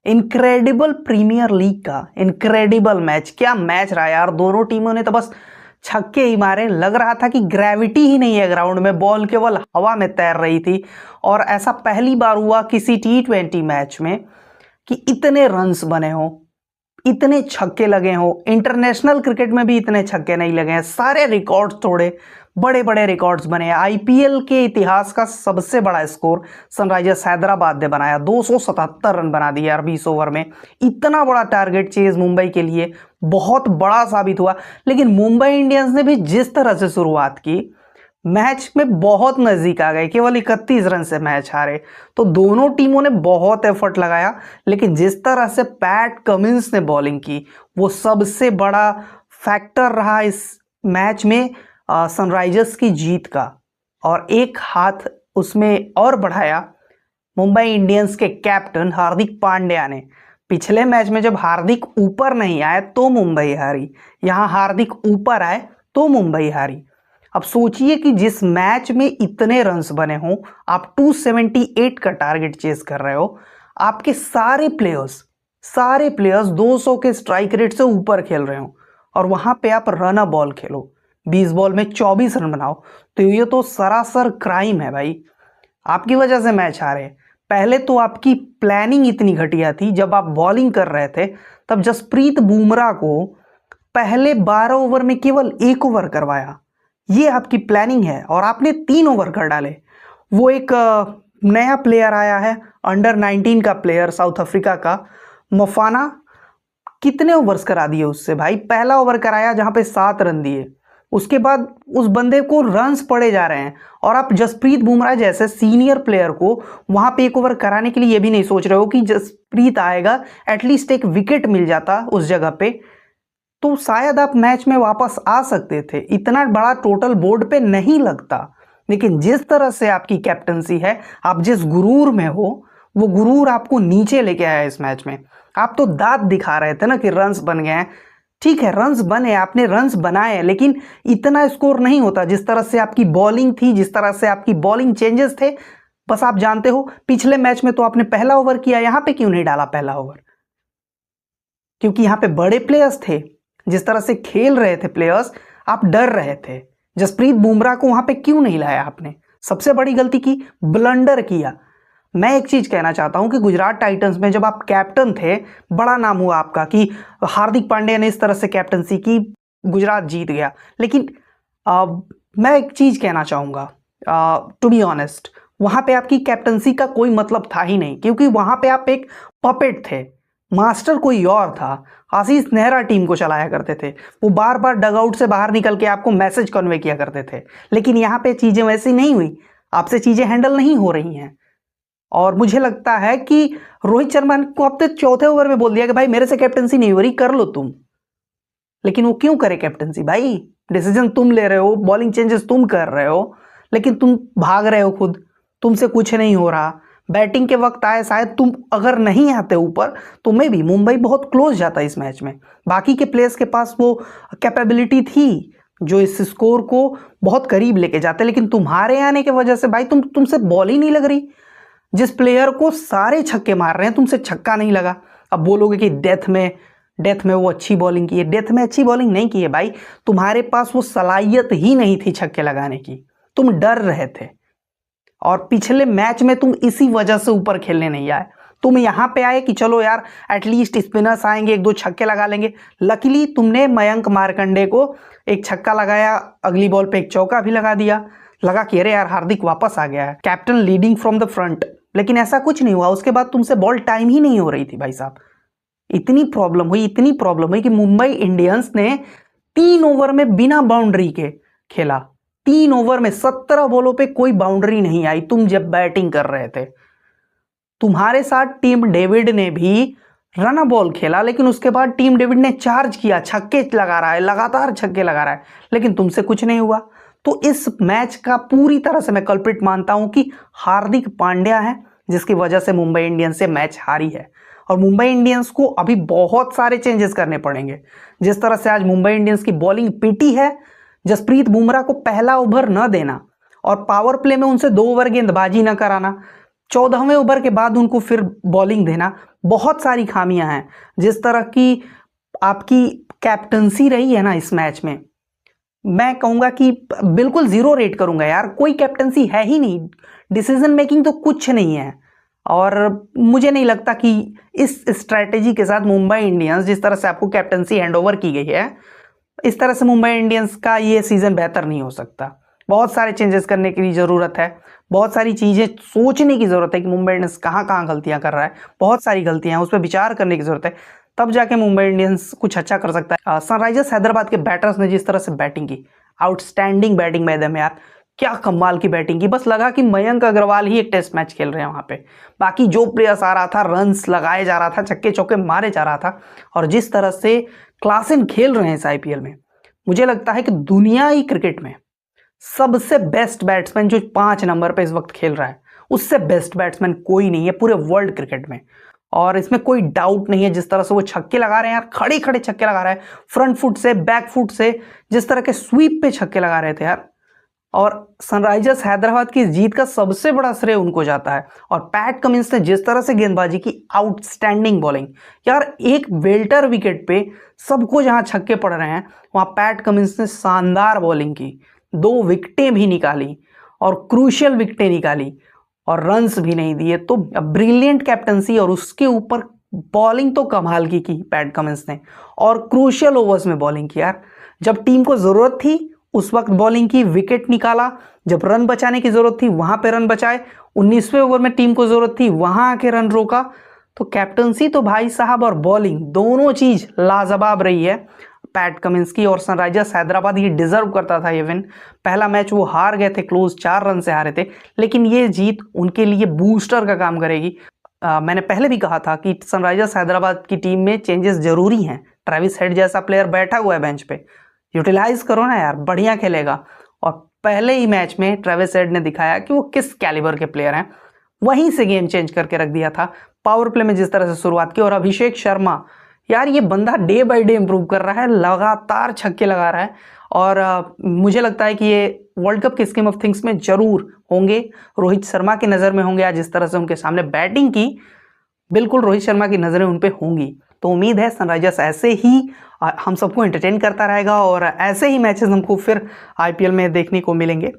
Incredible premier league का incredible match, क्या match रहा यार। दोनों टीमों ने तो बस छक्के ही मारे, लग रहा था कि ग्रेविटी ही नहीं है ग्राउंड में, बॉल केवल हवा में तैर रही थी। और ऐसा पहली बार हुआ किसी T20 मैच में कि इतने रन्स बने हों, इतने छक्के लगे हों। इंटरनेशनल क्रिकेट में भी इतने छक्के नहीं लगे हैं, सारे रिकॉर्ड्स तोड़े, बड़े बड़े रिकॉर्ड्स बने हैं। आईपीएल के इतिहास का सबसे बड़ा स्कोर सनराइजर्स हैदराबाद ने बनाया, 277 रन बना दिए यार 20 ओवर में। इतना बड़ा टारगेट चेज मुंबई के लिए बहुत बड़ा साबित हुआ। लेकिन मुंबई इंडियंस ने भी जिस तरह से शुरुआत की, मैच में बहुत नजदीक आ गए, केवल 31 रन से मैच हारे। तो दोनों टीमों ने बहुत एफर्ट लगाया, लेकिन जिस तरह से पैट कमिंस ने बॉलिंग की, वो सबसे बड़ा फैक्टर रहा इस मैच में सनराइजर्स की जीत का। और एक हाथ उसमें और बढ़ाया मुंबई इंडियंस के कैप्टन हार्दिक पांड्या ने। पिछले मैच में जब हार्दिक ऊपर नहीं आए तो मुंबई हारी, यहां हार्दिक ऊपर आए तो मुंबई हारी। अब सोचिए कि जिस मैच में इतने रन्स बने हों, आप 278 का टारगेट चेस कर रहे हो, आपके सारे प्लेयर्स 200 के स्ट्राइक रेट से ऊपर खेल रहे हो, और वहां पे आप run a ball Khelo, 20 ball में 24 रन बनाओ, तो ये तो सरासर क्राइम है भाई। आपकी वजह से मैच हारे। पहले तो आपकी प्लानिंग इतनी घटिया थी, जब आप बॉलिंग कर रहे थे तब जसप्रीत बुमराह को पहले 12 ओवर में केवल 1 ओवर करवाया, ये आपकी प्लानिंग है, और आपने 3 ओवर कर डाले। वो एक नया प्लेयर आया है, अंडर 19 का प्लेयर साउथ अफ्रीका का, मोफाना, कितने ओवर्स करा दिए उससे भाई। पहला ओवर कराया जहां पे 7 रन दिए, उसके बाद उस बंदे को रन्स पड़े जा रहे हैं, और आप जसप्रीत बुमराह जैसे सीनियर प्लेयर को वहां पे 1 ओवर कराने के लिए ये भी नहीं सोच रहे हो कि जसप्रीत आएगा, एटलीस्ट एक विकेट मिल जाता उस जगह पे, तो शायद आप मैच में वापस आ सकते थे। इतना बड़ा टोटल बोर्ड पे नहीं लगता। लेकिन जिस तरह से आपकी कैप्टनसी है, आप जिस गुरूर में हो, वो गुरूर आपको नीचे लेके आया इस मैच में। आप तो दांत दिखा रहे थे ना कि रन्स बन गए हैं, ठीक है रन्स बने, आपने रन्स बनाए, लेकिन इतना स्कोर नहीं होता जिस तरह से आपकी बॉलिंग थी, जिस तरह से आपकी बॉलिंग चेंजेस थे। बस आप जानते हो, पिछले मैच में तो आपने पहला ओवर किया, यहां पे क्यों नहीं डाला पहला ओवर? क्योंकि यहां पे बड़े प्लेयर्स थे, जिस तरह से खेल रहे थे प्लेयर्स, आप डर रहे थे। जसप्रीत बुमराह को वहां पे क्यों नहीं लाया आपने? सबसे बड़ी गलती की, ब्लंडर किया। मैं एक चीज कहना चाहता हूं कि गुजरात टाइटंस में जब आप कैप्टन थे, बड़ा नाम हुआ आपका कि हार्दिक पांड्या ने इस तरह से कैप्टनसी की, गुजरात जीत गया। लेकिन मैं एक चीज कहना चाहूंगा, टू बी ऑनेस्ट, वहां पे आपकी कैप्टनसी का कोई मतलब था ही नहीं, क्योंकि वहां पे आप एक पपेट थे, मास्टर कोई और था। आशीष नेहरा टीम को चलाया करते थे, वो बार बार डगआउट से बाहर निकल के आपको मैसेज कन्वे किया करते थे। लेकिन यहाँ पे चीजें वैसी नहीं हुई, आपसे चीजें हैंडल नहीं हो रही हैं। और मुझे लगता है कि रोहित शर्मा को अब तक चौथे ओवर में बोल दिया कि भाई मेरे से कैप्टनसी नहीं हो रही, कर लो तुम। लेकिन वो क्यों करे कैप्टनसी भाई? डिसीजन तुम ले रहे हो, बॉलिंग चेंजेस तुम कर रहे हो, लेकिन तुम भाग रहे हो खुद, तुमसे कुछ नहीं हो रहा। बैटिंग के वक्त आए, शायद तुम अगर नहीं आते ऊपर तो मे भी मुंबई बहुत क्लोज जाता इस मैच में। बाकी के प्लेयर्स के पास वो कैपेबिलिटी थी जो इस स्कोर को बहुत करीब लेके जाते, लेकिन तुम्हारे आने की वजह से भाई तुमसे बॉल ही नहीं लग रही। जिस प्लेयर को सारे छक्के मार रहे हैं, तुमसे छक्का नहीं लगा। अब बोलोगे कि डेथ में वो अच्छी बॉलिंग की है, डेथ में अच्छी बॉलिंग नहीं की है भाई, तुम्हारे पास वो सलाहियत ही नहीं थी छक्के लगाने की, तुम डर रहे थे। और पिछले मैच में तुम इसी वजह से ऊपर खेलने नहीं आए, तुम यहां पे आए कि चलो यार एटलीस्ट स्पिनर्स आएंगे, 1-2 छक्के लगा लेंगे। लकीली तुमने मयंक मार्कंडे को एक छक्का लगाया, अगली बॉल पे एक चौका भी लगा दिया, लगा कि अरे यार हार्दिक वापस आ गया है, captain leading from the front. लेकिन ऐसा कुछ नहीं हुआ, उसके बाद तुमसे बॉल टाइम ही नहीं हो रही थी भाई साहब। इतनी प्रॉब्लम हुई कि मुंबई इंडियंस ने 3 ओवर में बिना बाउंड्री के खेला। 3 ओवर में 17 बॉलों पे कोई बाउंड्री नहीं आई तुम जब बैटिंग कर रहे थे। तुम्हारे साथ टीम डेविड ने भी रन बॉल खेला, लेकिन उसके बाद टीम डेविड ने चार्ज किया, छक्के लगा रहा है, लगातार छक्के लगा रहा है, लेकिन तुमसे कुछ नहीं हुआ। तो इस मैच का पूरी तरह से मैं कल्प्रिट मानता हूं कि हार्दिक पांड्या है, जिसकी वजह से मुंबई इंडियंस से मैच हारी है। और मुंबई इंडियंस को अभी बहुत सारे चेंजेस करने पड़ेंगे। जिस तरह से आज मुंबई इंडियंस की बॉलिंग पीटी है, जसप्रीत बुमराह को पहला ओवर न देना और पावर प्ले में उनसे 2 ओवर गेंदबाजी न कराना, 14वें ओवर के बाद उनको फिर बॉलिंग देना, बहुत सारी खामियां हैं। जिस तरह की आपकी कैप्टनसी रही है ना इस मैच में, मैं कहूंगा कि बिल्कुल जीरो रेट करूंगा यार। कोई कैप्टनसी है ही नहीं, डिसीजन मेकिंग तो कुछ नहीं है। और मुझे नहीं लगता कि इस स्ट्रैटेजी के साथ मुंबई इंडियंस, जिस तरह से आपको कैप्टनसी हैंडओवर की गई है, इस तरह से मुंबई इंडियंस का ये सीजन बेहतर नहीं हो सकता। बहुत सारे चेंजेस करने की जरूरत है, बहुत सारी चीजें सोचने की जरूरत है कि मुंबई इंडियंस कहाँ कहाँ गलतियां कर रहा है। बहुत सारी गलतियां हैं, उस पर विचार करने की जरूरत है, तब जाके मुंबई इंडियंस कुछ अच्छा कर सकता है। सनराइजर्स हैदराबाद के बैटर्स ने जिस तरह से बैटिंग की, आउटस्टैंडिंग बैटिंग बाय देम यार, क्या कमाल की बैटिंग की। बस लगा कि मयंक अग्रवाल ही एक टेस्ट मैच खेल रहे हैं वहां पे। बाकी जो प्लेयर्स आ रहा था, रन्स लगाए जा रहा था, छक्के चौके मारे जा रहा था, और जिस तरह से क्लासन खेल रहे हैं इस आईपीएल में, मुझे लगता है कि दुनियाई क्रिकेट में सबसे बेस्ट बैट्समैन जो 5 नंबर पे इस वक्त खेल रहा है, उससे बेस्ट बैट्समैन कोई नहीं है पूरे वर्ल्ड क्रिकेट में। और इसमें कोई डाउट नहीं है, जिस तरह से वो छक्के लगा रहे हैं यार, खड़े खड़े छक्के लगा रहे हैं, फ्रंट फुट से, बैक फुट से, जिस तरह के स्वीप पे छक्के लगा रहे थे यार। और सनराइजर्स हैदराबाद की जीत का सबसे बड़ा श्रेय उनको जाता है। और पैट कमिंस ने जिस तरह से गेंदबाजी की, आउटस्टैंडिंग बॉलिंग यार, एक वेल्टर विकेट पे सबको जहां छक्के पड़ रहे हैं, वहां पैट कमिंस ने शानदार बॉलिंग की, 2 विकेटें भी निकाली और क्रूशियल विकेटें निकाली और रन्स भी नहीं दिए। तो ब्रिलियंट कैप्टनसी, और उसके ऊपर बॉलिंग तो कमाल की पैट कमिंस ने, और क्रूशियल ओवर्स में बॉलिंग की यार। जब टीम को जरूरत थी उस वक्त बॉलिंग की, विकेट निकाला, जब रन बचाने की जरूरत थी वहां पे रन बचाए, 19वें ओवर में टीम को जरूरत थी वहां आके रन रोका। तो कैप्टनसी तो भाई साहब और बॉलिंग दोनों चीज लाजवाब रही है पैट कमिंस की। और सनराइजर्स हैदराबाद ये डिजर्व करता था ये विन। पहला मैच वो हार गए थे क्लोज, 4 रन से हारे थे, लेकिन ये जीत उनके लिए बूस्टर का काम करेगी। मैंने पहले भी कहा था कि सनराइजर्स हैदराबाद की टीम में चेंजेस जरूरी हैं। ट्रेविस हेड जैसा प्लेयर बैठा हुआ है बेंच पे, यूटिलाइज करो ना यार, बढ़िया खेलेगा। और पहले ही मैच में ट्रेविस हेड ने दिखाया कि वो किस कैलिबर के प्लेयर हैं, वहीं से गेम चेंज करके रख दिया था। पावर प्ले में जिस तरह से शुरुआत की, और अभिषेक शर्मा यार, ये बंदा डे बाय डे इंप्रूव कर रहा है, लगातार छक्के लगा रहा है। और मुझे लगता है कि ये वर्ल्ड कप के स्कीम ऑफ थिंग्स में जरूर होंगे, रोहित शर्मा की नज़र में होंगे। आज जिस तरह से उनके सामने बैटिंग की, बिल्कुल रोहित शर्मा की नज़रें उन पे होंगी। तो उम्मीद है सनराइजर्स ऐसे ही हम सबको एंटरटेन करता रहेगा, और ऐसे ही मैचेस हमको फिर आईपीएल में देखने को मिलेंगे।